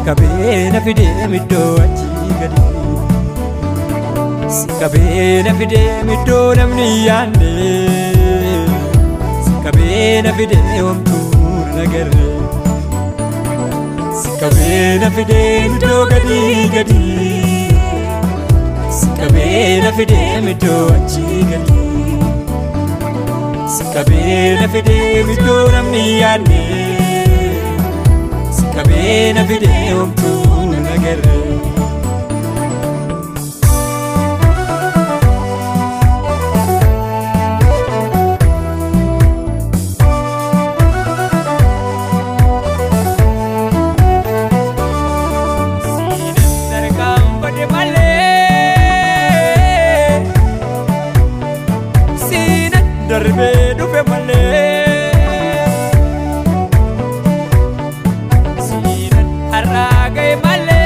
Sikabena fide middo achi gadi Sikabena fide middo namni yaanne Sikabena fide omtuur nagarre Sikabena fide middo gadi gadi Sikabena fide middo achi gadi Sikabena fide middo namni yaanne Sikabena fide omtuur nagarre Darbe dupe male Sinan haragay male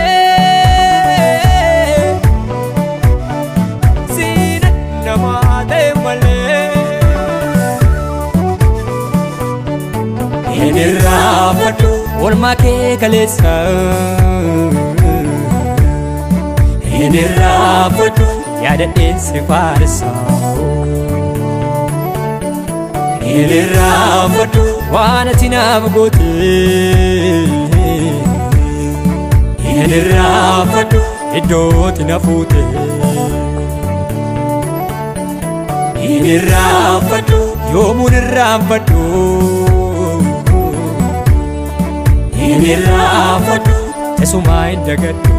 Sinan namatay male Hinirrafadhu olma kee kaleessa Hinirrafadhu yaadadhee si faarsa Hinirrafadhu waan ati naaf goote Hinirrafadhu iddootti na fuute Hinirrafadhu yoomuun irraanfadhu Hinirrafadhu teessumaa hin dagadhu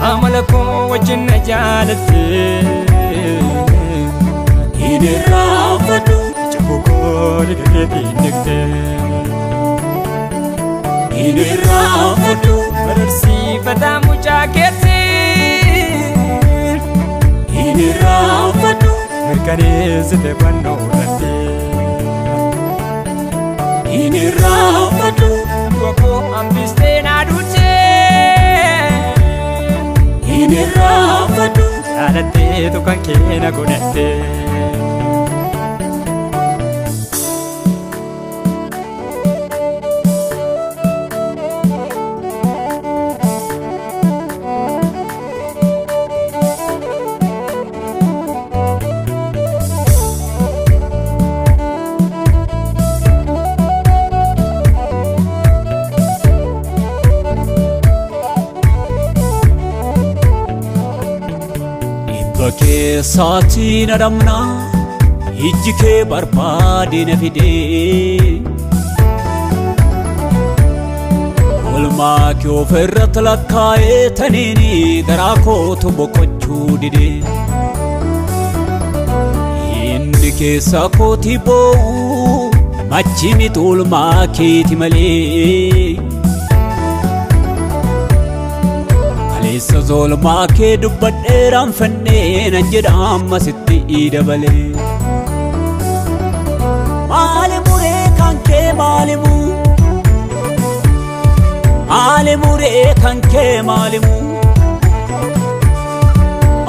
Amalako wajjin na jaalatte Hinirrafadhu jabukoo dhigeetti nigte Hinirrafadhu barsiifataa mucaa keetti Hinirrafadhu mirkaneessite fannoo dhatte Hinirrafadhu du'akoo hambistee naa duute Hinirrafadhu jaalatteetu kan kee na godhatte Keessaatti na dhamna ijji kee barbaade na fide Olmaa kee ofirratti lakkaa'ee taniini garaa kootu boqochuu dide Inni keessa kooti boo'u machi miti olmaa keeti malee Kaleessa zolmaa kee dubbadheeraan fannee nan jedha amma sitti dabale Maali muree kan kee maalimu Maali muree kan kee maalimu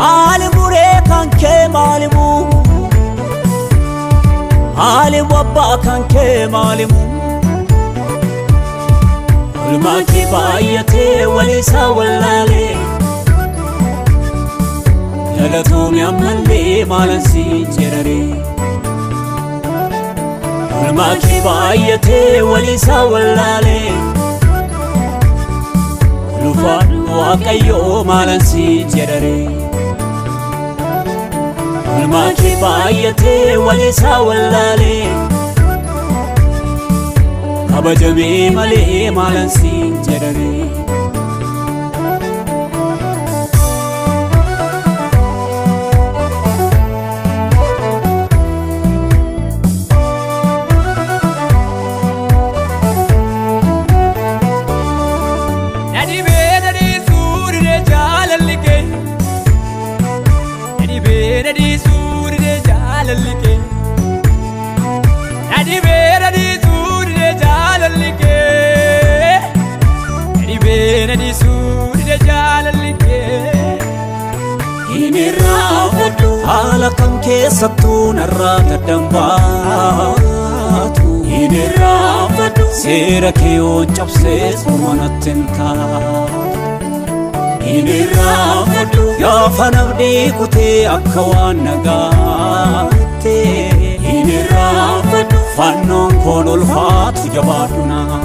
Maali muree kan kee maalimu Maalimu abbaa kan kee maalimu Olmaa kee baay'atee waliisaa wallaalee Galatoomii ammallee maalan si jedharee Olmaa kee baay'atee waliisaa wallaalee Ulfaan Waaqayyoo maalan si jedharee Olmaa kee baay'atee waliisaa wallaalee Kabajamee malee maalan si jedharee kan keessattuu narraa daddambaatu hin irraanfadhu seera kee yoon cabsees manatti hin taatu hin irraanfadhu gaafa nabdii kutee akka waan nagaatte hin irraanfadhu fannoon koon ulfaatu jabaadhu naa